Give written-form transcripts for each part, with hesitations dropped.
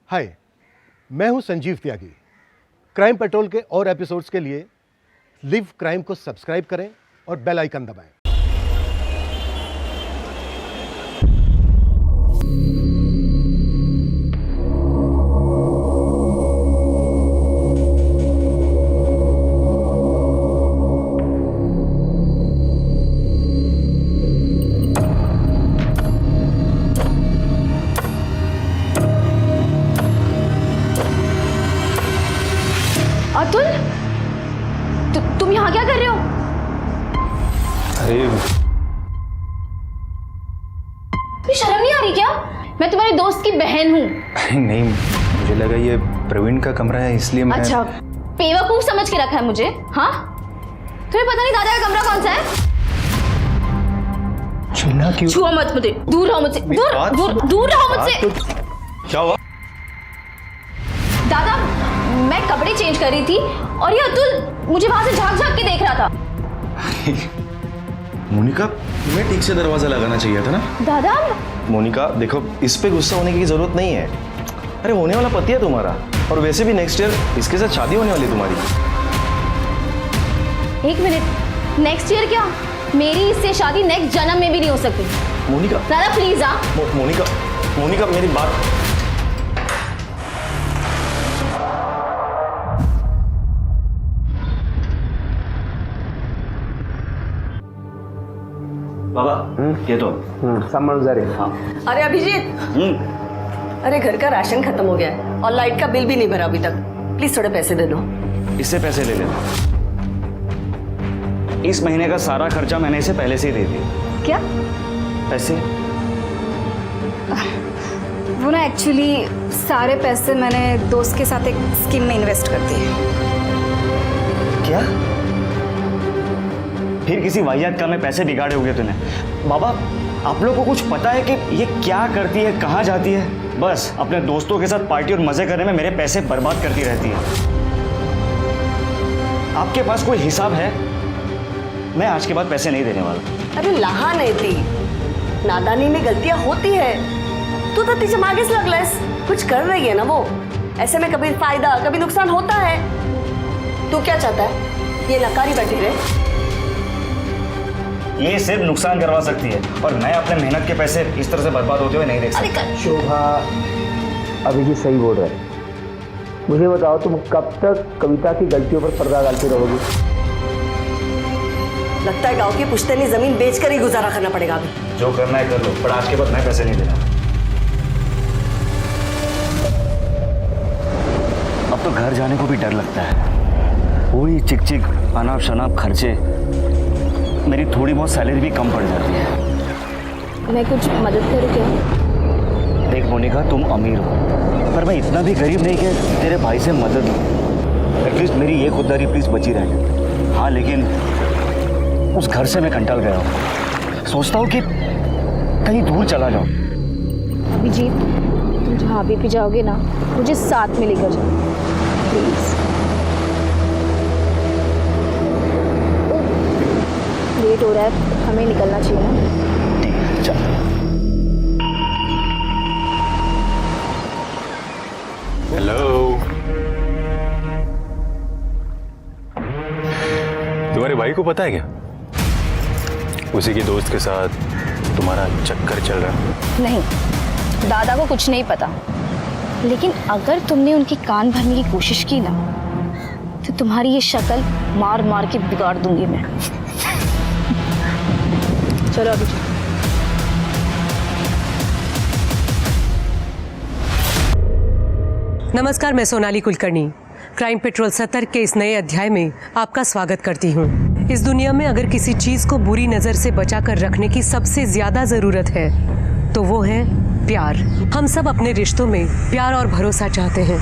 हाय, मैं हूं संजीव त्यागी। Crime petrol के और एपिसोड्स के लिए लिव क्राइम को सब्सक्राइब करें और बेल आइकन दबाएं। अतुल, तुम यहाँ क्या कर रहे हो? अरे तुम्हें शर्म नहीं आ रही क्या? मैं तुम्हारे दोस्त की बहन हूँ। नहीं, मुझे लगा ये प्रवीण का कमरा है इसलिए मैं। अच्छा, बेवकूफ समझ के रखा है मुझे? हाँ, तुम्हें पता नहीं दादा का कमरा कौन सा है? छूना क्यों? छुआ मत मुझे, दूर रहो मुझसे, दूर रहो मुझसे। क्या हुआ? दादा, मैं कपड़े चेंज कर रही थी और ये अतुल मुझे वहां से झांक झांक के देख रहा था। मोनिका, तुम्हें ठीक से दरवाजा लगाना चाहिए था ना। दादा, मोनिका देखो, इस पे गुस्सा होने की जरूरत नहीं है। अरे होने वाला पति है तुम्हारा, और वैसे भी नेक्स्ट ईयर इसके साथ शादी होने वाली तुम्हारी। एक मिनट, नेक्स्ट ईयर क्या? मेरी इससे शादी नेक्स्ट जन्म में भी नहीं हो सकती। मोनिका दादा प्लीज। मोनिका मेरी बात। बाबा ये तो सामान जा रहे। हाँ। अरे अभिजीत, अरे घर का राशन खत्म हो गया है और लाइट का बिल भी नहीं भरा अभी तक। प्लीज थोड़े पैसे दे दो। इससे पैसे ले लेना। इस महीने का सारा खर्चा मैंने इसे पहले से ही दे दिया। क्या? पैसे? वो ना एक्चुअली सारे पैसे मैंने दोस्त के साथ एक स्कीम में इन्वेस्ट कर दिए। क्या? फिर किसी वाहियात काम में पैसे बिगाड़े होंगे तूने। बाबा, आप लोगों को कुछ पता है कि ये क्या करती है, कहाँ जाती है? बस अपने दोस्तों के साथ पार्टी और मजे करने में मेरे पैसे बर्बाद करती रहती है। आपके पास कोई हिसाब है? मैं आज के बाद पैसे नहीं देने वाला। अरे लहा नहीं थी, नादानी में गलतियां होती है। तू तो तीसरे आगे से लगला कुछ कर रही है ना वो। ऐसे में कभी फायदा कभी नुकसान होता है। तू क्या चाहता है, ये नकारी बैठी रहे? ये सिर्फ नुकसान करवा सकती है, और मैं अपने मेहनत के पैसे इस तरह से बर्बाद होते हुए नहीं देख सकता। शोभा, अभिजीत सही बोल रहा है। मुझे बताओ, तुम कब तक कविता की गलतियों पर पर्दा डालती रहोगी? लगता है गांव की पुश्तैनी जमीन बेचकर ही गुजारा करना पड़ेगा अभी। जो करना है कर लो, पर आज के बाद मैं पैसे नहीं देना। अब तो घर जाने को भी डर लगता है। वही चिक चिक अनाप शनाप खर्चे, मेरी थोड़ी बहुत सैलरी भी कम पड़ जाती है। मैं कुछ मदद करूँ क्या? देख मोनिका, तुम अमीर हो, पर मैं इतना भी गरीब नहीं कि तेरे भाई से मदद लूँ। एटलीस्ट मेरी ये खुददारी प्लीज बची रहे। हाँ, लेकिन उस घर से मैं कंटाल गया हूँ। सोचता हूँ कि कहीं दूर चला जाऊँ। अभिजीत, तुम जहाँ भी जाओगे ना, मुझे साथ में लेकर जाओ प्लीज। लेट हो रहा है, हमें निकलना चाहिए ना। ठीक है, चल। हेलो, तुम्हारे भाई को पता है क्या? उसी के दोस्त के साथ तुम्हारा चक्कर चल रहा है? नहीं, दादा को कुछ नहीं पता, लेकिन अगर तुमने उनकी कान भरने की कोशिश की ना, तो तुम्हारी ये शक्ल मार मार के बिगाड़ दूंगी मैं। चलो अभी। नमस्कार, मैं सोनाली कुलकर्णी क्राइम पेट्रोल सतर्क के इस नए अध्याय में आपका स्वागत करती हूँ। इस दुनिया में अगर किसी चीज को बुरी नजर से बचाकर रखने की सबसे ज्यादा जरूरत है तो वो है प्यार। हम सब अपने रिश्तों में प्यार और भरोसा चाहते हैं।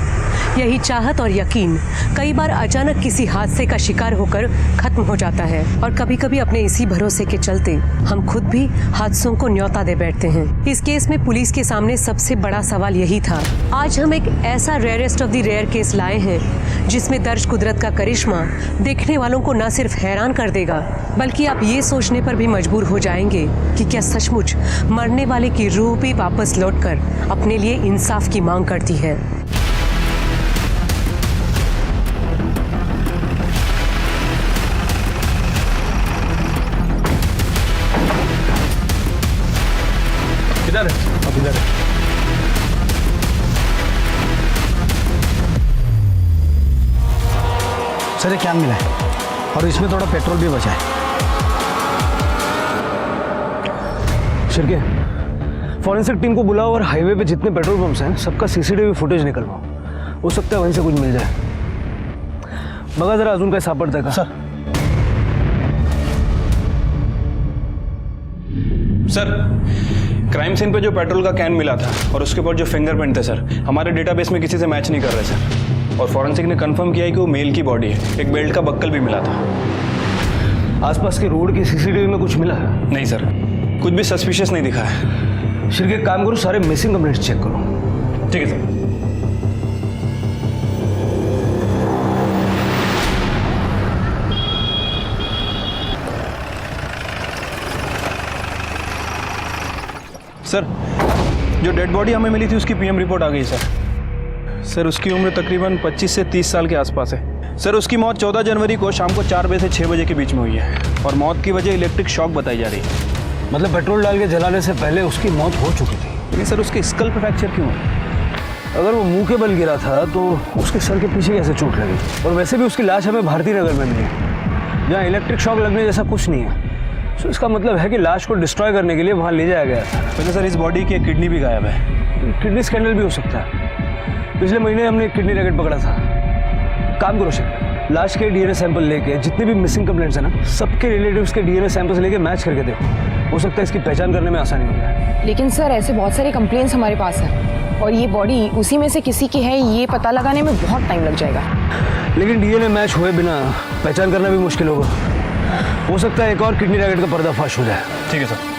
यही चाहत और यकीन कई बार अचानक किसी हादसे का शिकार होकर खत्म हो जाता है, और कभी कभी अपने इसी भरोसे के चलते हम खुद भी हादसों को न्योता दे बैठते हैं। इस केस में पुलिस के सामने सबसे बड़ा सवाल यही था। आज हम एक ऐसा rarest of the rare case लाए हैं जिसमें दर्ज कुदरत का करिश्मा देखने वालों को न सिर्फ हैरान कर देगा, बल्कि आप ये सोचने पर भी मजबूर हो जाएंगे कि क्या सचमुच मरने वाले की रूह भी वापस वापस लौटकर अपने लिए इंसाफ की मांग करती है। किधर है? अब इधर है। सर ये कैन मिला है और इसमें थोड़ा पेट्रोल भी बचा है। शिरके, फॉरेंसिक टीम को बुलाओ और हाईवे पे जितने पेट्रोल पंप्स हैं सबका सीसीटीवी फुटेज निकलवाओ। हो सकता है वहीं से कुछ मिल जाए। बघा जरा अजून काय सापडतंय का? सर सर, क्राइम सीन पे जो पेट्रोल का कैन मिला था और उसके ऊपर जो फिंगरप्रिंट थे सर, हमारे डेटाबेस में किसी से मैच नहीं कर रहे सर। और फॉरेंसिक ने कंफर्म किया है कि वो मेल की बॉडी है। एक बेल्ट का बक्कल भी मिला था। आसपास के रोड की सीसीटीवी में कुछ मिला है? नहीं सर, कुछ भी सस्पिशियस नहीं दिखा है। शिरके, एक काम करो, सारे मिसिंग कंप्लेंट्स चेक करो। ठीक है सर। सर, जो डेड बॉडी हमें मिली थी उसकी पीएम रिपोर्ट आ गई सर। सर, उसकी उम्र तकरीबन 25 से 30 साल के आसपास है। सर, उसकी मौत 14 जनवरी को शाम को 4 बजे से 6 बजे के बीच में हुई है और मौत की वजह इलेक्ट्रिक शॉक बताई जा रही है। मतलब पेट्रोल डाल के जलाने से पहले उसकी मौत हो चुकी थी। लेकिन सर, उसके स्कल पे फ्रैक्चर क्यों है? अगर वो मुंह के बल गिरा था तो उसके सर के पीछे कैसे चोट लगी? और वैसे भी उसकी लाश हमें भारती नगर में मिली, जहाँ इलेक्ट्रिक शॉक लगने जैसा कुछ नहीं है। तो इसका मतलब है कि लाश को डिस्ट्रॉय करने के लिए वहाँ ले जाया गया था। वैसे सर, इस बॉडी की किडनी भी गायब है। किडनी स्कैंडल भी हो सकता है। पिछले महीने हमने एक किडनी रैकेट पकड़ा था। काम करो शेखर, लाश के डीएनए सैंपल लेके जितने भी मिसिंग कंप्लेंट्स हैं ना, सबके रिलेटिव्स के डीएनए सैंपल्स लेके मैच करके देखो। हो सकता है इसकी पहचान करने में आसानी हो जाए। लेकिन सर, ऐसे बहुत सारे कंप्लेंट्स हमारे पास है और ये बॉडी उसी में से किसी की है, ये पता लगाने में बहुत टाइम लग जाएगा। लेकिन डीएनए मैच हुए बिना पहचान करना भी मुश्किल होगा। हो सकता है एक और किडनी रैकेट का पर्दाफाश हो जाए। ठीक है सर।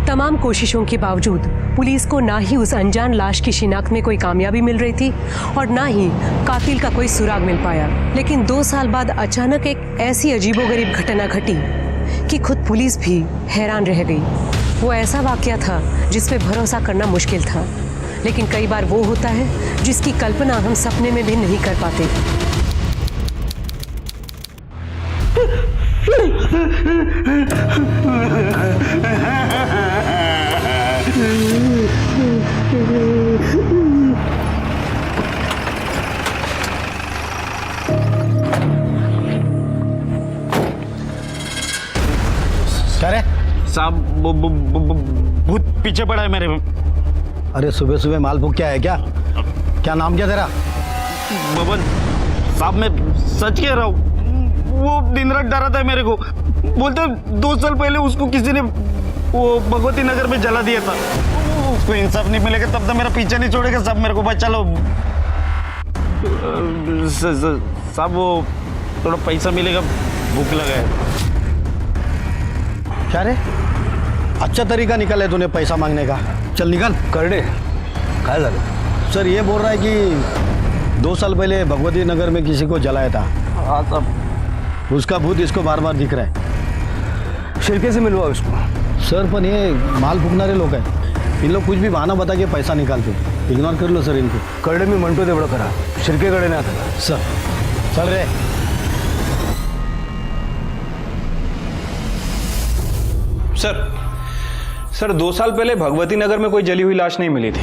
तमाम कोशिशों के बावजूद पुलिस को ना ही उस अनजान लाश की शिनाख्त में कोई कामयाबी मिल रही थी और ना ही कातिल का कोई सुराग मिल पाया। लेकिन 2 साल बाद अचानक एक ऐसी अजीबोगरीब घटना घटी कि खुद पुलिस भी हैरान रह गई। वो ऐसा वाकया था जिस पे भरोसा करना मुश्किल था, लेकिन कई बार वो होता है जिसकी कल्पना हम सपने में भी नहीं कर पाते। क्या रे? साहब भूत पीछे पड़ा है मेरे में। अरे सुबह सुबह माल भूख क्या है क्या? क्या नाम क्या तेरा? बबन साहब, मैं सच कह रहा हूँ। वो दिन रात डरा था मेरे को। बोलते 2 साल पहले उसको किसी ने वो भगवती नगर में जला दिया था। उसको इंसाफ नहीं मिलेगा तब तक मेरा पीछा नहीं छोड़ेगा। साहब मेरे को बचा लो। साहब वो थोड़ा पैसा मिलेगा, भूख लगा है। क्या रे? अच्छा तरीका निकाला है तूने पैसा मांगने का। चल निकल कर दे। काय झालं? सर ये बोल रहा है कि 2 साल पहले भगवती नगर में किसी को जलाया था। हाँ साहब, उसका भूत इसको बार बार दिख रहा है। शिरके से मिलवाओ इसको। सर पर ये माल फुकणारे लोग हैं। इन लोग कुछ भी बहाना बता के पैसा निकालते। इग्नोर कर लो सर इनको। करडे मी म्हणतो तेवढं करा, शिरकेकडे नाही आता। सर चल रे। सर 2 साल पहले भगवती नगर में कोई जली हुई लाश नहीं मिली थी।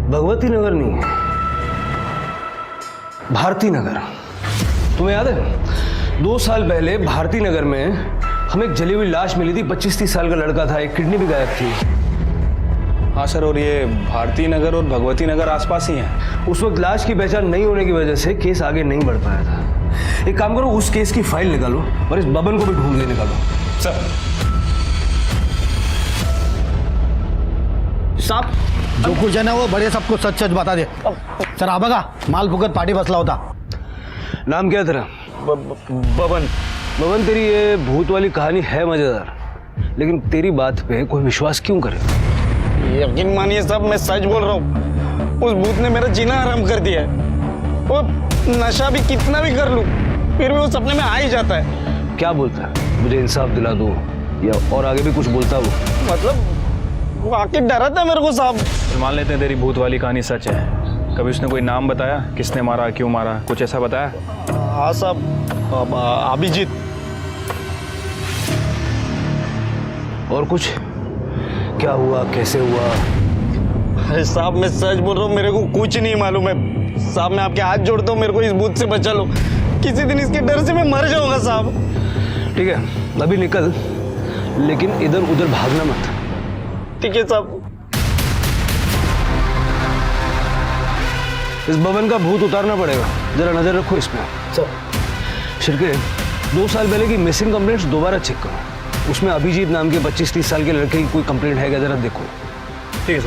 भगवती नगर नहीं, भारती नगर। तुम्हें याद है 2 साल पहले भारती नगर में हमें एक जली हुई लाश मिली थी। 25-30 साल का लड़का था, एक किडनी भी गायब थी। हाँ सर, और ये भारती नगर और भगवती नगर आसपास ही हैं। उस वक्त लाश की पहचान नहीं होने की वजह से केस आगे नहीं बढ़ पाया था। एक काम करो, उस केस की फाइल निकालो और इस बबन को भी ढूंढ के निकालो। सर साहब जो कुछ है ना वो बड़े सबको सच सच बता दे। सर आ बघा माल फुकत पार्टी बसला होता। नाम क्या है तेरा? बबन। बबन, तेरी ये भूत वाली कहानी है मजेदार, लेकिन तेरी बात पे कोई विश्वास क्यों करे? यकीन मानिए साहब, मैं सच बोल रहा हूँ। उस भूत ने मेरा जीना हराम कर दिया है। वो नशा भी कितना भी कर लूं फिर भी वो सपने में आ ही जाता है। क्या बोलता है? मुझे इंसाफ दिला दो, या और आगे भी कुछ बोलता वो? मतलब वो आके डराता है मेरे को साहब। मान लेते हैं तेरी भूत वाली कहानी सच है। कभी उसने कोई नाम बताया, किसने मारा, क्यों मारा, कुछ ऐसा बताया? हाँ साहब, अभिजीत। और कुछ? क्या हुआ, कैसे हुआ? अरे साहब मैं सच बोल रहा हूँ, मेरे को कुछ नहीं मालूम है साहब। मैं आपके हाथ जोड़ता हूँ, मेरे को इस भूत से बचा लो। किसी दिन इसके डर से मैं मर जाऊंगा साहब। ठीक है, अभी निकल, लेकिन इधर उधर भागना मत। ठीक है साहब। इस भवन का भूत उतारना पड़ेगा, जरा नजर रखो इसमें। शिरके, 2 साल पहले की मिसिंग कंप्लेंट्स दोबारा चेक करो। उसमें अभिजीत नाम के 25-30 साल के लड़के की कोई कंप्लेंट है क्या, जरा देखो। ठीक है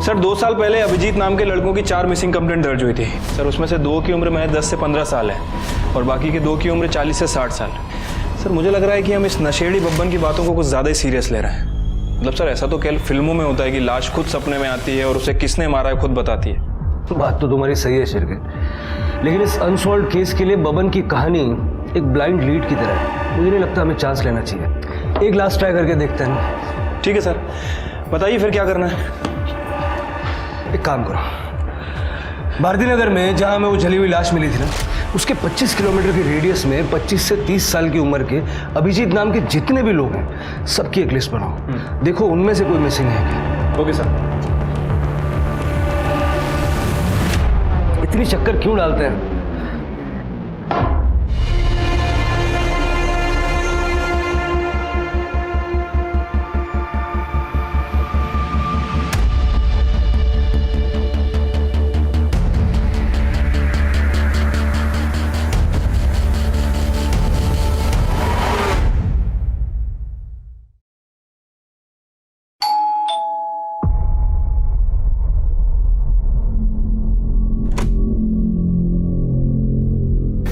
सर 2 साल पहले अभिजीत नाम के लड़कों की 4 मिसिंग कंप्लेंट दर्ज हुई थी सर। उसमें से 2 की उम्र महज 10 से 15 साल है और बाकी के 2 की उम्र 40 से 60 साल। सर मुझे लग रहा है कि हम इस नशेड़ी बब्बन की बातों को कुछ ज़्यादा ही सीरियस ले रहे हैं। मतलब सर ऐसा तो केवल फिल्मों में होता है कि लाश खुद सपने में आती है और उसे किसने मारा है खुद बताती है। बात तो तुम्हारी सही है शिरके, लेकिन इस अनसॉल्व्ड केस के लिए बबन की कहानी एक ब्लाइंड लीड की तरह है। मुझे नहीं लगता हमें चांस लेना चाहिए। एक लास्ट ट्राई करके देखते हैं। ठीक है सर, बताइए फिर क्या करना है। एक काम करो, भारती नगर में जहां हमें वो जली हुई लाश मिली थी ना, उसके 25 किलोमीटर के रेडियस में 25 से 30 साल की उम्र के अभिजीत नाम के जितने भी लोग हैं सबकी एक लिस्ट बनाओ। देखो उनमें से कोई मिसिंग है क्या। Okay sir. इतनी चक्कर क्यों डालते हैं?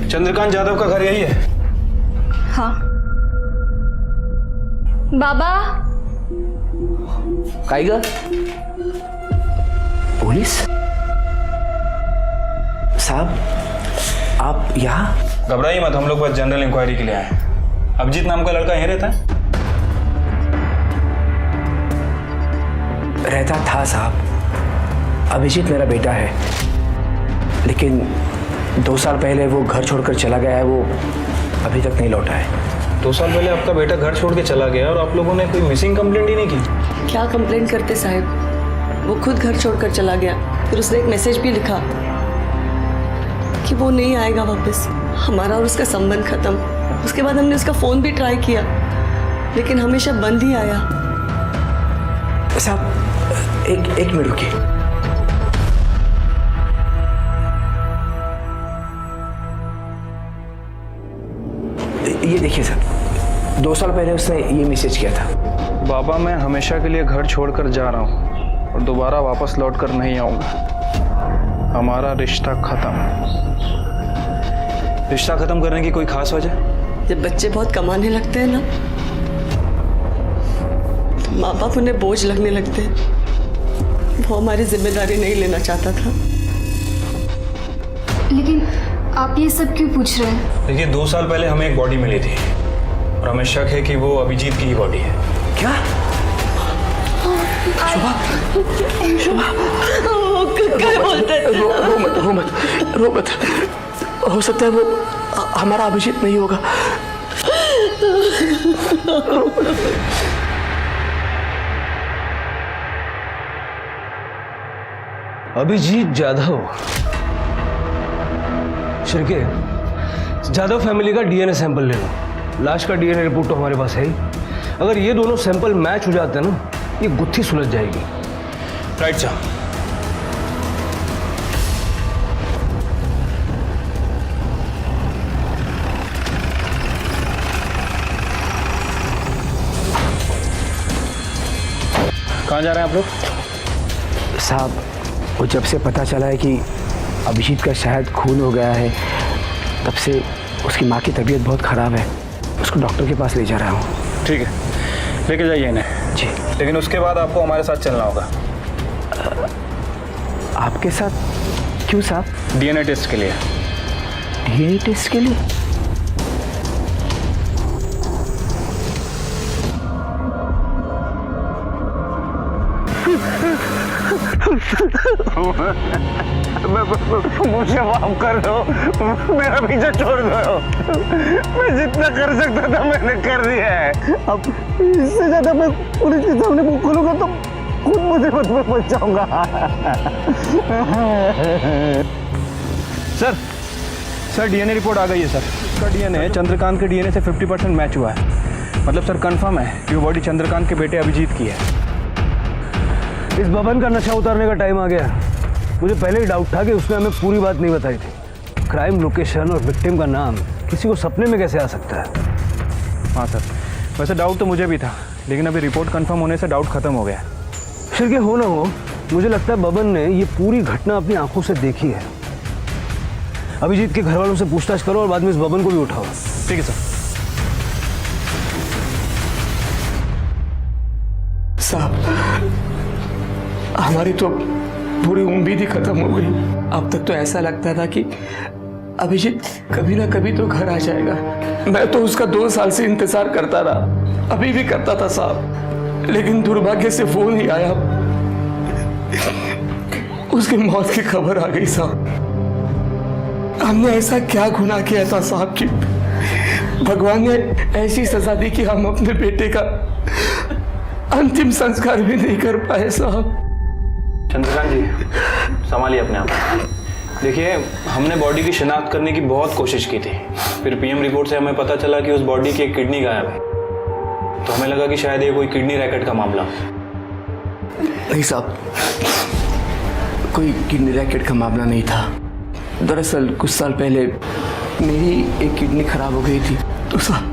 चंद्रकांत यादव का घर यही है? हाँ। बाबा। काइगा? पुलिस? साहब आप यहाँ? घबराइए मत, हम लोग बस जनरल इंक्वायरी के लिए आए हैं। अभिजीत नाम का लड़का यहीं रहता है? रहता था साहब। अभिजीत मेरा बेटा है, लेकिन 2 साल पहले वो घर छोड़कर चला गया है। वो अभी तक नहीं लौटा है। 2 साल पहले आपका बेटा घर छोड़ के चला गया और आप लोगों ने कोई मिसिंग कंप्लेंट ही नहीं की? क्या कंप्लेंट करते साहब, वो खुद घर छोड़कर चला गया। फिर उसने एक मैसेज भी लिखा कि वो नहीं आएगा वापस, हमारा और उसका संबंध खत्म। उसके बाद हमने उसका फ़ोन भी ट्राई किया लेकिन हमेशा बंद ही आया। साहब एक मिनट रुकिए। ये देखिए सर, 2 साल पहले उसने ये मैसेज किया था। बाबा मैं हमेशा के लिए घर छोड़कर जा रहा हूँ और दोबारा वापस लौट कर नहीं आऊँगा। हमारा रिश्ता खत्म। रिश्ता खत्म करने की कोई खास वजह? जब बच्चे बहुत कमाने लगते हैं ना, तो माँ बाप उन्हें बोझ लगने लगते हैं। वो हमारी जिम्मेदारी नहीं लेना चाहता था। लेकिन आप ये सब क्यों पूछ रहे हैं? देखिए 2 साल पहले हमें एक बॉडी मिली थी और हमें शक है कि वो अभिजीत की ही बॉडी है। क्या? क्या बोलते हैं? रो मत। हो सकता है वो हमारा अभिजीत नहीं होगा। अभिजीत यादव। शिरके, यादव फैमिली का डीएनए सैंपल ले लो। लाश का डीएनए रिपोर्ट तो हमारे पास है ही। अगर ये दोनों सैंपल मैच हो जाते हैं ना, ये गुत्थी सुलझ जाएगी। राइट साहब। कहाँ जा रहे हैं आप लोग? साहब वो जब से पता चला है कि अभिजीत का शायद खून हो गया है, तब से उसकी माँ की तबीयत बहुत ख़राब है। उसको डॉक्टर के पास ले जा रहा हूँ। ठीक है, लेके जाइए इन्हें। जी। लेकिन उसके बाद आपको हमारे साथ चलना होगा। आपके साथ क्यों साहब? डीएनए टेस्ट के लिए। डीएनए टेस्ट के लिए? मुझे माफ कर दो, मेरा पीछा छोड़ दो। मैं जितना कर सकता था मैंने कर दिया है। अब इससे ज्यादा मैं पुलिस के सामने मुंह खोलूंगा तो खुद मुसीबत में फंस जाऊंगा। सर डीएनए रिपोर्ट आ गई है सर। उसका डीएनए चंद्रकांत के डीएनए से 50% मैच हुआ है। मतलब सर कंफर्म है कि वो बॉडी चंद्रकांत के बेटे अभिजीत की है। इस बबन का नशा उतारने का टाइम आ गया। मुझे पहले ही डाउट था कि उसने हमें पूरी बात नहीं बताई थी। क्राइम लोकेशन और विक्टिम का नाम किसी को सपने में कैसे आ सकता है? हाँ सर, वैसे डाउट तो मुझे भी था, लेकिन अभी रिपोर्ट कंफर्म होने से डाउट खत्म हो गया। फिर के हो ना हो, मुझे लगता है बबन ने ये पूरी घटना अपनी आंखों से देखी है। अभिजीत के घर वालों से पूछताछ करो और बाद में इस बबन को भी उठाओ। ठीक है सर। साहब, हमारी तो पूरी उम्मीद ही खत्म हो गई। अब तक तो ऐसा लगता था कि अभिजीत कभी ना कभी तो घर आ जाएगा। मैं तो उसका 2 साल से इंतजार करता रहा, अभी भी करता था साहब, लेकिन दुर्भाग्य से फोन ही आया, उसकी मौत की खबर आ गई साहब। हमने ऐसा क्या गुनाह किया था साहब कि भगवान ने ऐसी सजा दी कि हम अपने बेटे का अंतिम संस्कार भी नहीं कर पाए साहब। चंद्रकांत जी, संभालिए अपने आप। देखिए, हमने बॉडी की शिनाख्त करने की बहुत कोशिश की थी। फिर पीएम रिपोर्ट से हमें पता चला कि उस बॉडी की एक किडनी गायब है। तो हमें लगा कि शायद ये कोई किडनी रैकेट का मामला। नहीं साहब, कोई किडनी रैकेट का मामला नहीं था। दरअसल कुछ साल पहले मेरी एक किडनी खराब हो गई थी, तो साहब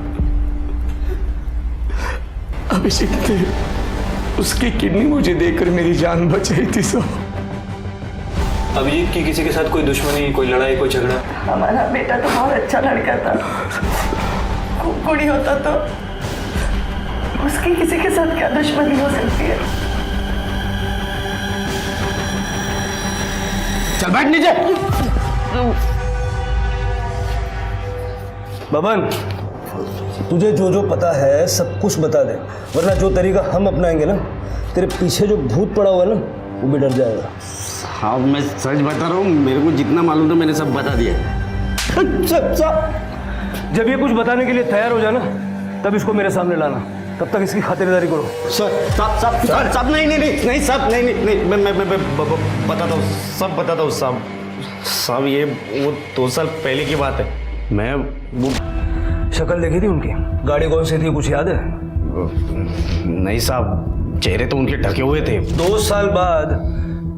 अभिजीत ने उसकी किडनी मुझे देकर मेरी जान बचाई थी साहब। अभिजीत की किसी के साथ कोई दुश्मनी, कोई लड़ाई, कोई झगड़ा? हमारा बेटा तो बहुत अच्छा लड़का था, खूब कुड़ी होता तो उसकी किसी के साथ क्या दुश्मनी हो सकती है? चल बैठ नीचे। बबन, तुझे जो जो पता है सब कुछ बता दे, वरना जो तरीका हम अपनाएंगे ना, तेरे पीछे जो भूत पड़ा हुआ है ना, वो भी डर जाएगा। हाँ, मैं सच बता रहा हूँ, मेरे को जितना मालूम था मैंने सब बता दिया। जब ये कुछ बताने के लिए तैयार हो जाना, तब इसको मेरे सामने लाना। तब तक इसकी खातिरदारी करो। सब नहीं मैं बताता हूँ, सब बताता हूँ साहब। ये वो 2 साल पहले की बात है। मैं वो शक्ल देखी थी उनकी? गाड़ी कौन सी थी, कुछ याद है? नहीं साहब, चेहरे तो उनके ढके हुए थे। 2 साल बाद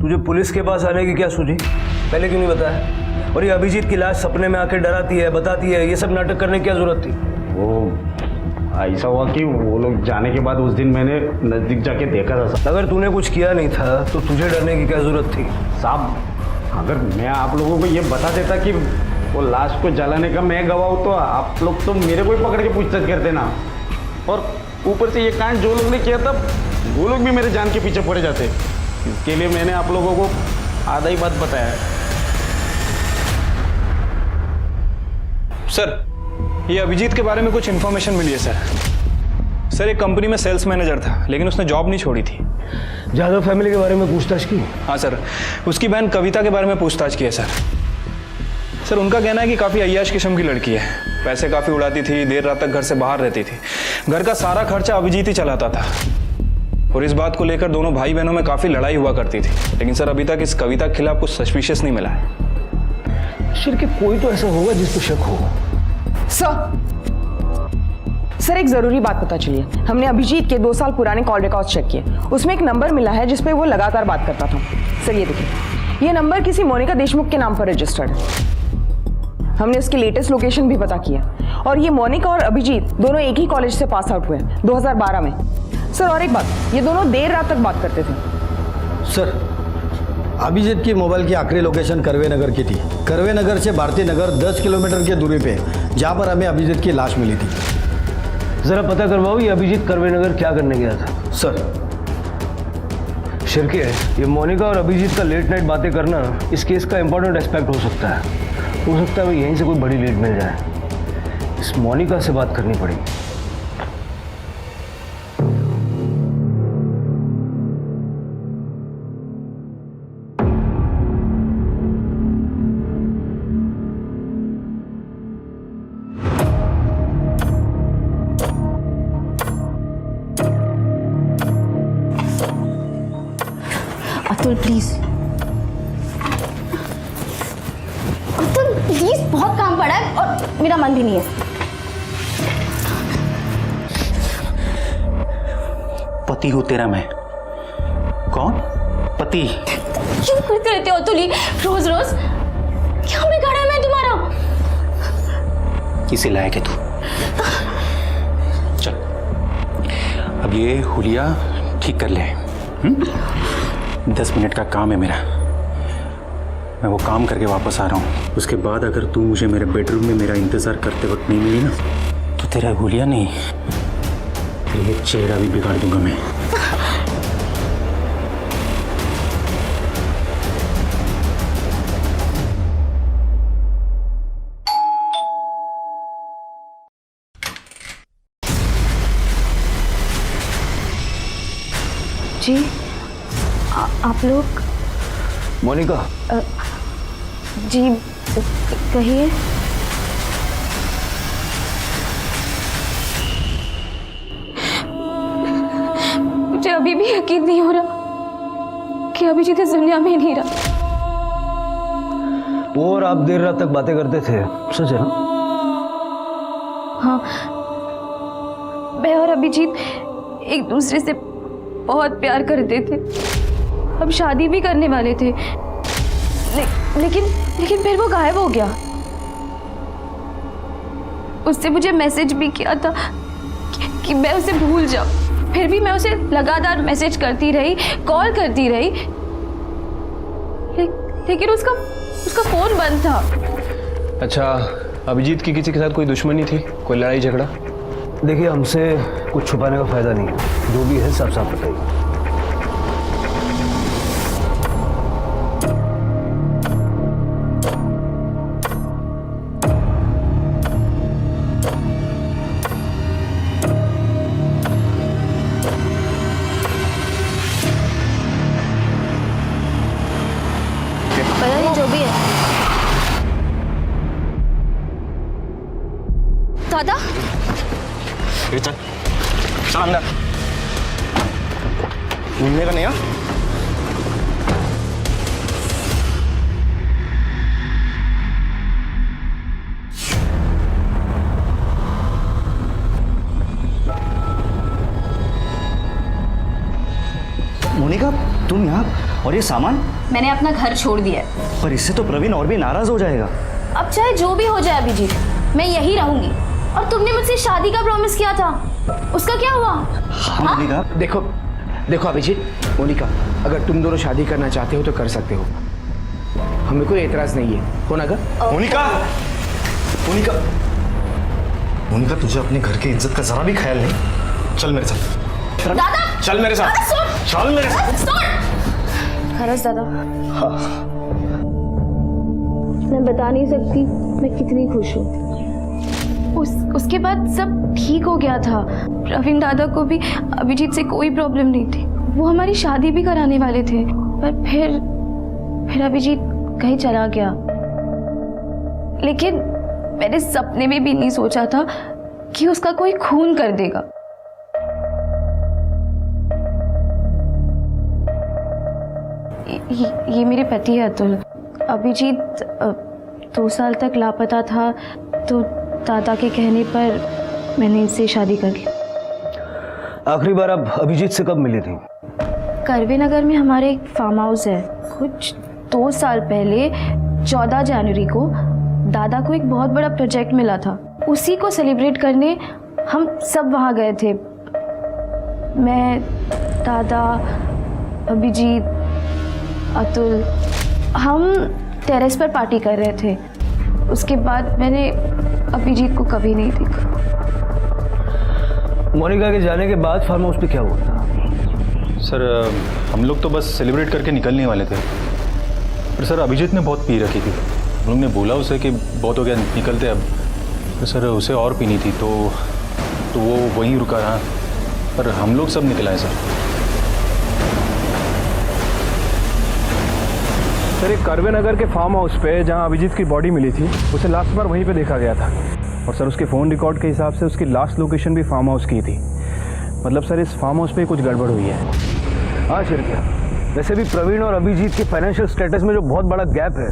तुझे पुलिस के पास आने की क्या सूझी? पहले क्यों नहीं बताया? और ये अभिजीत की लाश सपने में आकर डराती है, बताती है, ये सब नाटक करने की क्या जरूरत थी? वो ऐसा हुआ कि वो लोग जाने के बाद उस दिन मैंने नज़दीक जाके देखा था साहब। अगर तूने कुछ किया नहीं था तो तुझे डरने की क्या जरूरत थी? साहब, अगर मैं आप लोगों को ये बता देता कि वो लाश को जलाने का मैं गवाह हूँ, तो आप लोग तो मेरे को ही पकड़ के पूछताछ करते ना। और ऊपर से ये कांड जो लोग ने किया था, वो लोग भी मेरे जान के पीछे पड़े जाते। इसके लिए मैंने आप लोगों को आधा ही बात बताया है। सर, ये अभिजीत के बारे में कुछ इन्फॉर्मेशन मिली है सर। एक कंपनी में सेल्स मैनेजर था, लेकिन उसने जॉब नहीं छोड़ी थी। जादव फैमिली के बारे में पूछताछ की? हाँ सर, उसकी बहन कविता के बारे में पूछताछ की है सर। उनका कहना है कि काफ़ी अय्याश किस्म की लड़की है, पैसे काफ़ी उड़ाती थी, देर रात तक घर से बाहर रहती थी, घर का सारा खर्चा अभिजीत ही चलाता था। और इस बात को लेकर दोनों भाई बहनों में काफ़ी लड़ाई हुआ करती थी। लेकिन सर, अभी तक इस कविता के खिलाफ कुछ सस्पिशियस नहीं मिला है। सिर के कोई तो ऐसा होगा जिस पर शक हो। सर, एक जरूरी बात पता चली है। हमने अभिजीत के 2 साल पुराने कॉल रिकॉर्ड चेक किए, उसमें एक नंबर मिला है जिसपे वो लगातार बात करता था। सर ये देखिए, ये नंबर किसी मोनिका देशमुख के नाम पर रजिस्टर्ड है। हमने उसकी लेटेस्ट लोकेशन भी पता किया, और ये मोनिका और अभिजीत दोनों एक ही कॉलेज से पास आउट हुए 2012 में। सर और एक बात, ये दोनों देर रात तक बात करते थे। सर, अभिजीत की मोबाइल की आखिरी लोकेशन करवे नगर की थी। करवे नगर से भारती नगर 10 किलोमीटर की दूरी पे, जहाँ पर हमें अभिजीत की लाश मिली थी। जरा पता करवाओ, ये अभिजीत करवे नगर क्या करने गया था? सर, शिरके, ये मोनिका और अभिजीत का लेट नाइट बातें करना इस केस का इंपॉर्टेंट एस्पेक्ट हो सकता है। हो सकता है यहीं से कोई बड़ी लीड मिल जाए। इस मोनिका से बात करनी पड़ेगी। अतुल प्लीज, अतुल प्लीज, बहुत काम पड़ा है और मेरा मन भी नहीं है। पति हूं तेरा मैं। कौन? पति। क्यों करते रहते हो अतुल रोज रोज? क्या बिगाड़ा है मैं तुम्हारा? किसे लायक है तू? चल अब ये हुलिया ठीक कर ले। 10 मिनट का काम है मेरा, मैं वो काम करके वापस आ रहा हूँ। उसके बाद अगर तू मुझे मेरे बेडरूम में मेरा इंतज़ार करते वक्त नहीं मिली ना, तो तेरा हुलिया नहीं, ये चेहरा भी बिगाड़ दूंगा मैं। जी आप लोग? मोनिका, जी कहिए। मुझे अभी भी यकीन नहीं हो रहा कि अभिजीत इस दुनिया में नहीं रहा। वो और आप देर रात तक बातें करते थे, सच है ना? हाँ, मैं और अभिजीत एक दूसरे से बहुत प्यार करते थे। हम शादी भी करने वाले थे, लेकिन फिर वो गायब हो गया। उसने मुझे मैसेज भी किया था कि मैं उसे भूल जाऊं। फिर भी मैं उसे लगातार मैसेज करती रही, कॉल करती रही, लेकिन उसका फोन बंद था। अच्छा, अभिजीत की किसी के साथ कोई दुश्मनी थी, कोई लड़ाई झगड़ा? देखिए, हमसे कुछ छुपाने का फायदा नहीं है, जो भी है साफ साफ बताइए। पता नहीं, जो भी है। दादा, चल चल अंदर, घूमने का नहीं। मोनिका, तुम यहाँ और ये सामान? मैंने अपना घर छोड़ दिया है। पर इससे तो प्रवीण और भी नाराज हो जाएगा। अब चाहे जो भी हो जाए अभिजीत, मैं यही रहूंगी। और तुमने मुझसे शादी का प्रॉमिस किया था, उसका क्या हुआ? हाँ मोनिका। देखो अभिजीत, मोनिका, अगर तुम दोनों शादी करना चाहते हो तो कर सकते हो, हमें कोई एतराज नहीं है। हो ना? मोनिका, मोनिका, मोनिका, तुझे अपने घर की इज्जत का जरा भी ख्याल नहीं। चल मेरे साथ। दादा, चल मेरे साथ। चल मेरे साथ। खरस दादा, मैं बता नहीं सकती मैं कितनी खुश हूँ। उसके बाद सब ठीक हो गया था। प्रवीण दादा को भी अभिजीत से कोई प्रॉब्लम नहीं थी। वो हमारी शादी भी कराने वाले थे, पर फिर अभिजीत कहीं चला गया। लेकिन मैंने सपने में भी नहीं सोचा था कि उसका कोई खून कर देगा। ये मेरे पति है अतुल। अभिजीत 2 साल तक लापता था, तो दादा के कहने पर मैंने इससे शादी कर ली। आखिरी बार आप अभिजीत से कब मिली थी? करवे नगर में हमारे एक फार्म हाउस है। कुछ 2 साल पहले 14 जनवरी को दादा को एक बहुत बड़ा प्रोजेक्ट मिला था। उसी को सेलिब्रेट करने हम सब वहाँ गए थे। मैं, दादा, अभिजीत, अतुल, हम टेरेस पर पार्टी कर रहे थे। उसके बाद मैंने अभिजीत को कभी नहीं देखा। मोनिका के जाने के बाद फार्म हाउस पे क्या हुआ था? सर हम लोग तो बस सेलिब्रेट करके निकलने वाले थे, पर सर अभिजीत ने बहुत पी रखी थी। हम लोग ने बोला उसे कि बहुत हो गया, निकलते अब। तो सर उसे और पीनी थी, तो वो वहीं रुका रहा, पर हम लोग सब निकल आए सर एक कर्वे नगर के फार्म हाउस पे जहां अभिजीत की बॉडी मिली थी, उसे लास्ट बार वहीं पे देखा गया था। और सर उसके फ़ोन रिकॉर्ड के हिसाब से उसकी लास्ट लोकेशन भी फार्म हाउस की थी। मतलब सर इस फार्म हाउस पे कुछ गड़बड़ हुई है। हाँ शिरके, वैसे भी प्रवीण और अभिजीत के फाइनेंशियल स्टेटस में जो बहुत बड़ा गैप है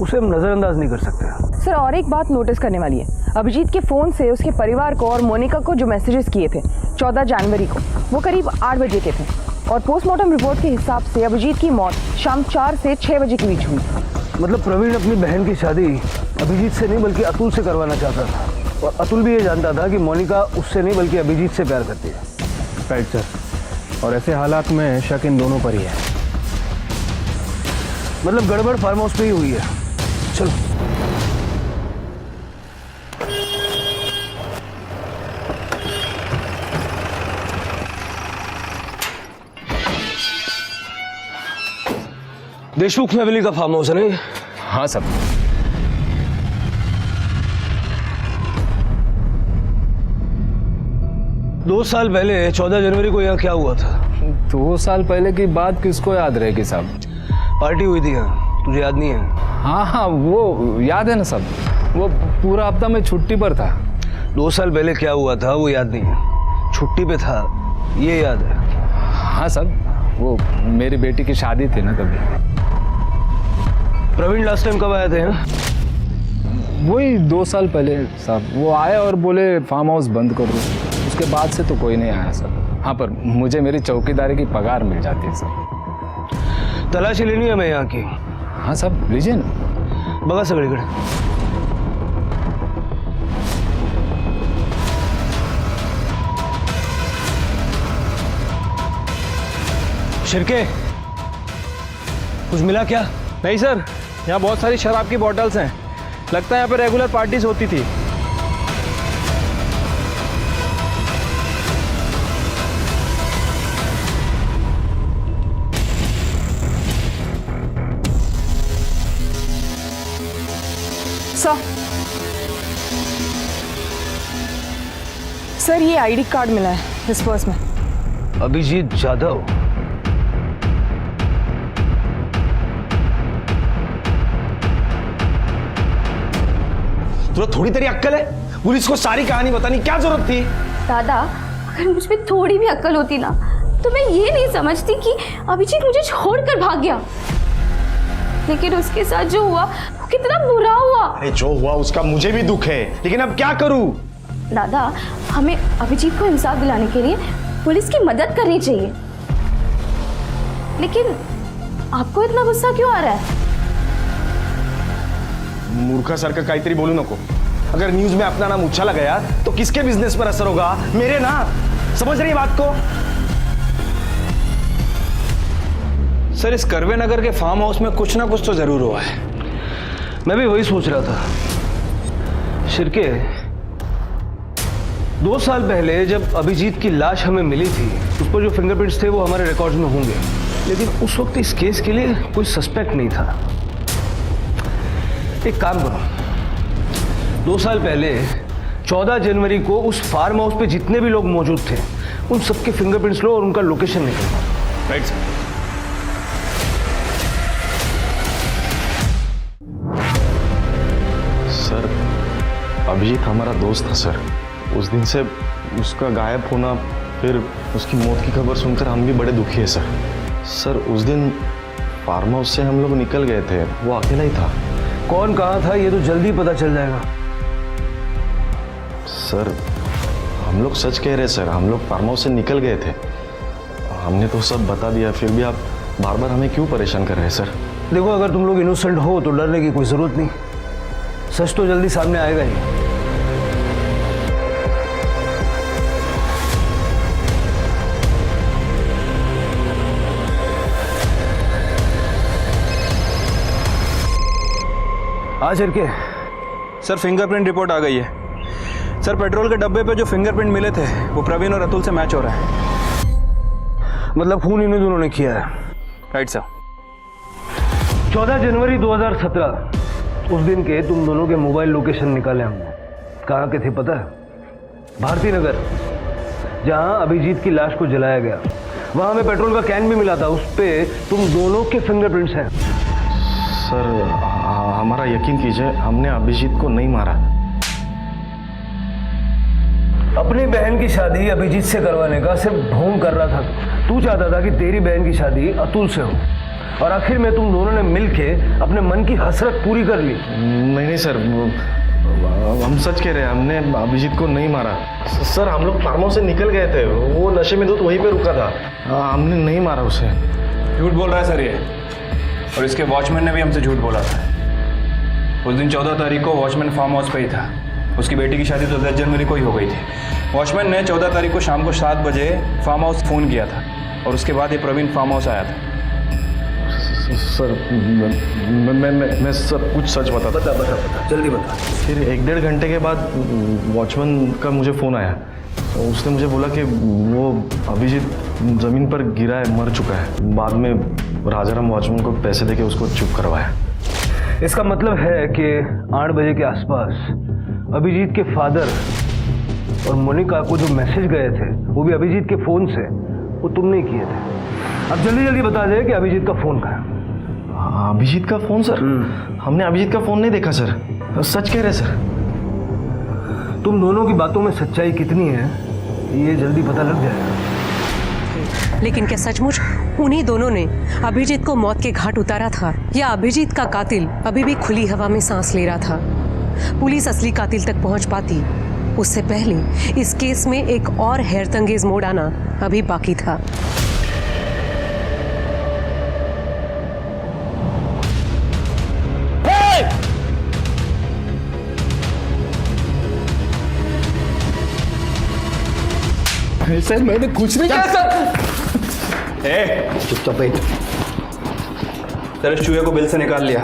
उसे हम नज़रअंदाज नहीं कर सकते। सर और एक बात नोटिस करने वाली है, अभिजीत के फ़ोन से उसके परिवार को और मोनिका को जो मैसेजेस किए थे 14 जनवरी को, वो करीब 8 बजे के थे। और पोस्टमार्टम रिपोर्ट के हिसाब से अभिजीत की मौत शाम 4 से 6 बजे के बीच हुई। मतलब प्रवीण अपनी बहन की शादी अभिजीत से नहीं बल्कि अतुल से करवाना चाहता था, और अतुल भी ये जानता था कि मोनिका उससे नहीं बल्कि अभिजीत से प्यार करती है। राइट सर, और ऐसे हालात में शक इन दोनों पर ही है। मतलब गड़बड़ फार्म हाउस पे ही हुई है। चलो देशमुख फैमिली का फार्म हाउस है नहीं? हाँ सब। दो साल पहले 14 जनवरी को यहाँ क्या हुआ था? 2 साल पहले की बात किसको याद रहेगी साहब? पार्टी हुई थी यहाँ, तुझे याद नहीं है? हाँ वो याद है ना सब। वो पूरा हफ्ता में छुट्टी पर था। 2 साल पहले क्या हुआ था वो याद नहीं है, छुट्टी पे था ये याद है। हाँ सब, वो मेरी बेटी की शादी थी ना तभी। प्रवीण लास्ट टाइम कब आए थे यहाँ? वही 2 साल पहले साहब। वो आए और बोले फार्म हाउस बंद कर दो, उसके बाद से तो कोई नहीं आया सर। हाँ पर मुझे मेरी चौकीदारी की पगार मिल जाती है सर। तलाशी लेनी है मैं यहाँ की। हाँ साहब लीजिए ना। बघा सगळीकडे। शिरके, कुछ मिला क्या? नहीं सर, यहाँ बहुत सारी शराब की बॉटल्स हैं। लगता है यहाँ पे रेगुलर पार्टीज होती थी। सर ये आईडी कार्ड मिला है इस पर्स में। अभिजीत जाधव। तुझे थोड़ी तेरी अक्कल है? पुलिस को सारी कहानी बतानी क्या जरूरत थी? दादा, अगर मुझ में थोड़ी भी अक्ल होती ना तो मैं ये नहीं समझती कि अभिजीत मुझे छोड़कर भाग गया। लेकिन उसके साथ जो हुआ वो कितना बुरा हुआ। अरे जो हुआ उसका मुझे भी दुख है, लेकिन अब क्या करूं? दादा, हमें अभिजीत को इंसाफ दिलाने के लिए पुलिस की मदद करनी चाहिए। लेकिन आपको इतना गुस्सा क्यों आ रहा है? मूर्खासारखं काहीतरी बोलू नको। अगर न्यूज में अपना नाम उछाला गया तो किसके बिजनेस पर असर होगा? मेरे ना। समझ रही है बात को? सर इस कर्वे नगर के फार्म हाउस में कुछ ना कुछ तो जरूर हुआ है। मैं भी वही सोच रहा था। शिरके, 2 साल पहले जब अभिजीत की लाश हमें मिली थी उस पर जो फिंगरप्रिंट्स थे वो हमारे रिकॉर्ड्स में होंगे, लेकिन उस वक्त इस केस के लिए कोई सस्पेक्ट नहीं था। एक काम करो, 2 साल पहले 14 जनवरी को उस फार्म हाउस पे जितने भी लोग मौजूद थे उन सबके फिंगरप्रिंट्स लो और उनका लोकेशन निकालो। Right sir. सर अभिजीत हमारा दोस्त था सर। उस दिन से उसका गायब होना, फिर उसकी मौत की खबर सुनकर हम भी बड़े दुखी है सर। सर उस दिन फार्म हाउस से हम लोग निकल गए थे, वो अकेला ही था। कौन कहाँ था ये तो जल्दी पता चल जाएगा। सर हम लोग सच कह रहे सर, हम लोग फार्म हाउस से निकल गए थे। हमने तो सब बता दिया, फिर भी आप बार बार हमें क्यों परेशान कर रहे हैं सर? देखो, अगर तुम लोग इनोसेंट हो तो डरने की कोई जरूरत नहीं। सच तो जल्दी सामने आएगा ही। हाँ शिरके। सर फिंगरप्रिंट रिपोर्ट आ गई है। सर पेट्रोल के डब्बे पे जो फिंगरप्रिंट मिले थे वो प्रवीण और अतुल से मैच हो रहा है। मतलब खून इन्हीं दोनों ने किया है। Right sir. 14 जनवरी 2017 उस दिन के तुम दोनों के मोबाइल लोकेशन निकाले हमने। कहाँ के थे पता है? भारती नगर, जहाँ अभिजीत की लाश को जलाया गया। वहाँ हमें पेट्रोल का कैन भी मिला था, उस पे तुम दोनों के फिंगरप्रिंट्स हैं। सर हमारा यकीन कीजिए, हमने अभिजीत को नहीं मारा। अपनी बहन की शादी अभिजीत से करवाने का सिर्फ ढोंग कर रहा था। तू चाहता था कि तेरी बहन की शादी अतुल से हो, और आखिर में तुम दोनों ने मिलके अपने मन की हसरत पूरी कर ली। नहीं सर, हम सच कह रहे हैं, हमने अभिजीत को नहीं मारा। सर हम लोग फार्म हाउस से निकल गए थे, वो नशे में वहीं पे रुका था। हमने नहीं मारा उसे। झूठ बोल रहा है सर ये, और इसके वॉचमैन ने भी हमसे झूठ बोला था। उस दिन 14 तारीख को वॉचमैन फार्म हाउस पे ही था। उसकी बेटी की शादी तो 10 जनवरी को ही हो गई थी। वॉचमैन ने 14 तारीख को शाम को 7 बजे फार्म हाउस फ़ोन किया था, और उसके बाद ये प्रवीण फार्म हाउस आया था। सर मैं सब कुछ सच बता जल्दी बता। फिर 1-1.5 घंटे के बाद वॉचमैन का मुझे फ़ोन आया। उसने मुझे बोला कि वो अभिजीत ज़मीन पर गिरा है, मर चुका है। बाद में राजाराम वॉचमैन को पैसे देके उसको चुप करवाया। इसका मतलब है कि 8 बजे के आसपास अभिजीत के फादर और मोनिका को जो मैसेज गए थे, वो भी अभिजीत के फ़ोन से, वो तुमने ही किए थे। अब जल्दी जल्दी बता दे कि अभिजीत का फ़ोन कहाँ है। अभिजीत का फ़ोन सर? हमने अभिजीत का फ़ोन नहीं देखा सर। सच कह रहे सर। तुम दोनों की बातों में सच्चाई कितनी है ये जल्दी पता लग जाएगा। लेकिन क्या सचमुच उन्हीं दोनों ने अभिजीत को मौत के घाट उतारा था, या अभिजीत का कातिल अभी भी खुली हवा में सांस ले रहा था? पुलिस असली कातिल तक पहुंच पाती उससे पहले इस केस में एक और हैरतंगेज मोड़ आना अभी बाकी था। सर मैंने कुछ नहीं किया सर। चुपचाप बैठ। सर इस चूहे को बिल से निकाल लिया।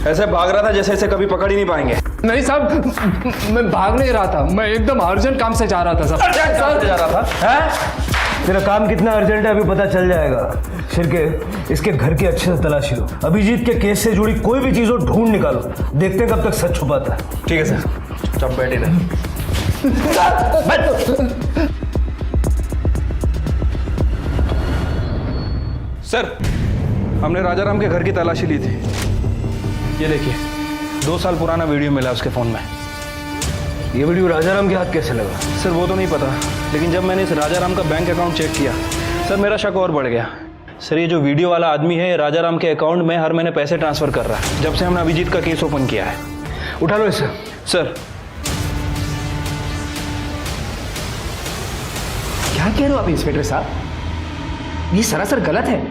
ऐसे भाग रहा था जैसे इसे कभी पकड़ ही नहीं पाएंगे। नहीं साहब, मैं भाग नहीं रहा था, मैं एकदम अर्जेंट काम से जा रहा था साहब। काम से जा रहा था? हैं? तेरा काम कितना अर्जेंट है अभी पता चल जाएगा। शिरके, इसके घर की अच्छे से तलाशी लो। अभिजीत के केस से जुड़ी कोई भी चीज़ हो ढूंढ निकालो। देखते हैं कब तक सच छुपाता है। ठीक है सर। चुपचाप बैठे रहे। सर हमने राजाराम के घर की तलाशी ली थी। ये देखिए 2 साल पुराना वीडियो मिला उसके फ़ोन में। ये वीडियो राजाराम के हाथ कैसे लगा? सर वो तो नहीं पता, लेकिन जब मैंने इस राजाराम का बैंक अकाउंट चेक किया सर, मेरा शक और बढ़ गया। सर ये जो वीडियो वाला आदमी है राजाराम के अकाउंट में हर महीने पैसे ट्रांसफ़र कर रहा है जब से हमने अभिजीत का केस ओपन किया है। उठा लो इसे। सर क्या कह रहे हो आप इंस्पेक्टर साहब? ये सरासर गलत है।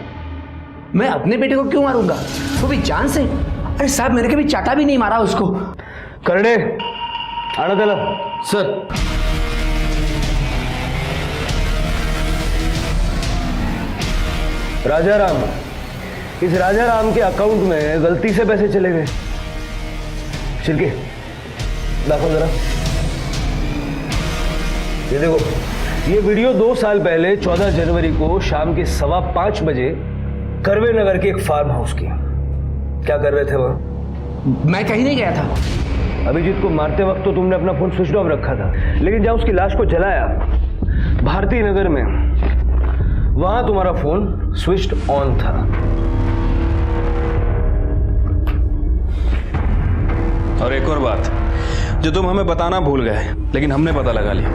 मैं अपने बेटे को क्यों मारूंगा, वो भी जान से? अरे साहब मैंने कभी चाटा भी नहीं मारा उसको। करडे आना चला। सर राजाराम, इस राजाराम के अकाउंट में गलती से पैसे चले गए। शिरके देखो जरा, ये देखो, ये वीडियो 2 साल पहले 14 जनवरी को शाम के 5:15 बजे करवे नगर के एक फार्म हाउस की। क्या कर रहे थे वहां? मैं कहीं नहीं गया था। अभिजीत को मारते वक्त तो तुमने अपना फोन स्विच ऑफ रखा था, लेकिन जब उसकी लाश को जलाया भारती नगर में, वहां तुम्हारा फोन स्विच ऑन था। और एक और बात जो तुम हमें बताना भूल गए, लेकिन हमने पता लगा लिया।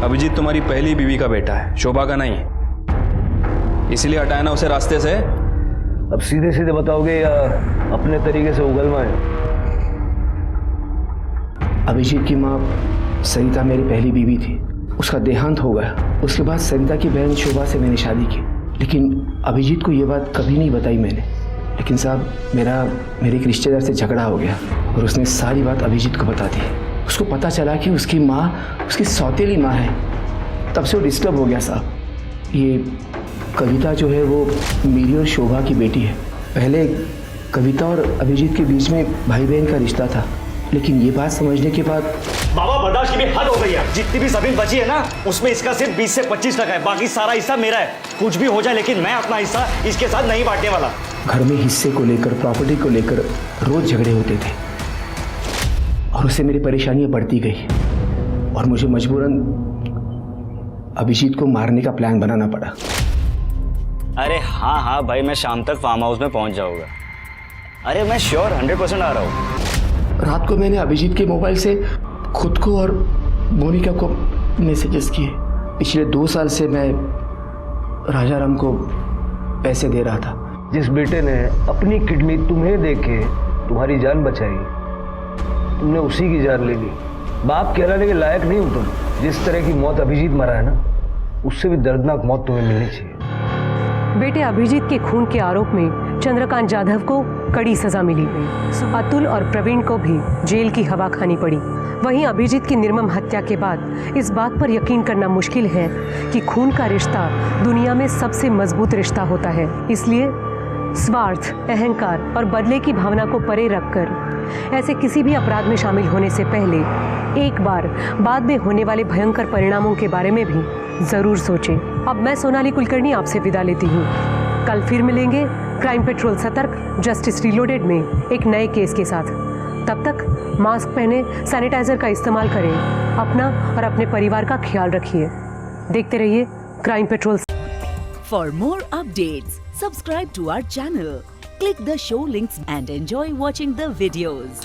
अभिजीत तुम्हारी पहली बीवी का बेटा है, शोभा का नहीं, इसीलिए हटाया ना उसे रास्ते से। अब सीधे सीधे बताओगे या अपने तरीके से उगलवाएं? अभिजीत की माँ सरिता मेरी पहली बीवी थी, उसका देहांत हो गया। उसके बाद सरिता की बहन शोभा से मैंने शादी की, लेकिन अभिजीत को ये बात कभी नहीं बताई मैंने। लेकिन साहब मेरे एक रिश्तेदार से झगड़ा हो गया और उसने सारी बात अभिजीत को बता दी। उसको पता चला कि उसकी माँ उसकी सौतेली माँ है। तब से वो डिस्टर्ब हो गया साहब। ये कविता जो है वो मेरी और शोभा की बेटी है। पहले कविता और अभिजीत के बीच में भाई बहन का रिश्ता था, लेकिन ये बात समझने के बाद बाबा बर्दाश्त की भी हद हो गई है। जितनी भी जमीन बची है ना, उसमें इसका सिर्फ 20 से 25% है, बाकी सारा हिस्सा मेरा है। कुछ भी हो जाए लेकिन मैं अपना हिस्सा इसके साथ नहीं बांटने वाला। घर में हिस्से को लेकर, प्रॉपर्टी को लेकर रोज झगड़े होते थे और उससे मेरी परेशानियां बढ़ती गई और मुझे मजबूरन अभिजीत को मारने का प्लान बनाना पड़ा। अरे हाँ भाई, मैं शाम तक फार्म हाउस में पहुंच जाऊंगा। अरे मैं श्योर 100% आ रहा हूँ। रात को मैंने अभिजीत के मोबाइल से खुद को और मोनिका को मैसेजेस किए। पिछले 2 साल से मैं राजाराम को पैसे दे रहा था। जिस बेटे ने अपनी किडनी तुम्हें देके तुम्हारी जान बचाई, तुमने उसी की जान ले ली। बाप कहलाने के लायक नहीं हो तुम। जिस तरह की मौत अभिजीत मरा है ना, उससे भी दर्दनाक मौत तुम्हें मिलनी चाहिए। बेटे अभिजीत के खून के आरोप में चंद्रकांत जाधव को कड़ी सजा मिली। अतुल और प्रवीण को भी जेल की हवा खानी पड़ी। वहीं अभिजीत की निर्मम हत्या के बाद इस बात पर यकीन करना मुश्किल है कि खून का रिश्ता दुनिया में सबसे मजबूत रिश्ता होता है। इसलिए स्वार्थ, अहंकार और बदले की भावना को परे रखकर ऐसे किसी भी अपराध में शामिल होने से पहले एक बार बाद में होने वाले भयंकर परिणामों के बारे में भी जरूर सोचें। अब मैं सोनाली कुलकर्णी आपसे विदा लेती हूँ। कल फिर मिलेंगे क्राइम पेट्रोल सतर्क जस्टिस रिलोडेड में एक नए केस के साथ। तब तक मास्क पहने, सैनिटाइजर का इस्तेमाल करें, अपना और अपने परिवार का ख्याल रखिए। देखते रहिए crime petrol. For more updates, subscribe to our channel, click the show links and enjoy watching the videos.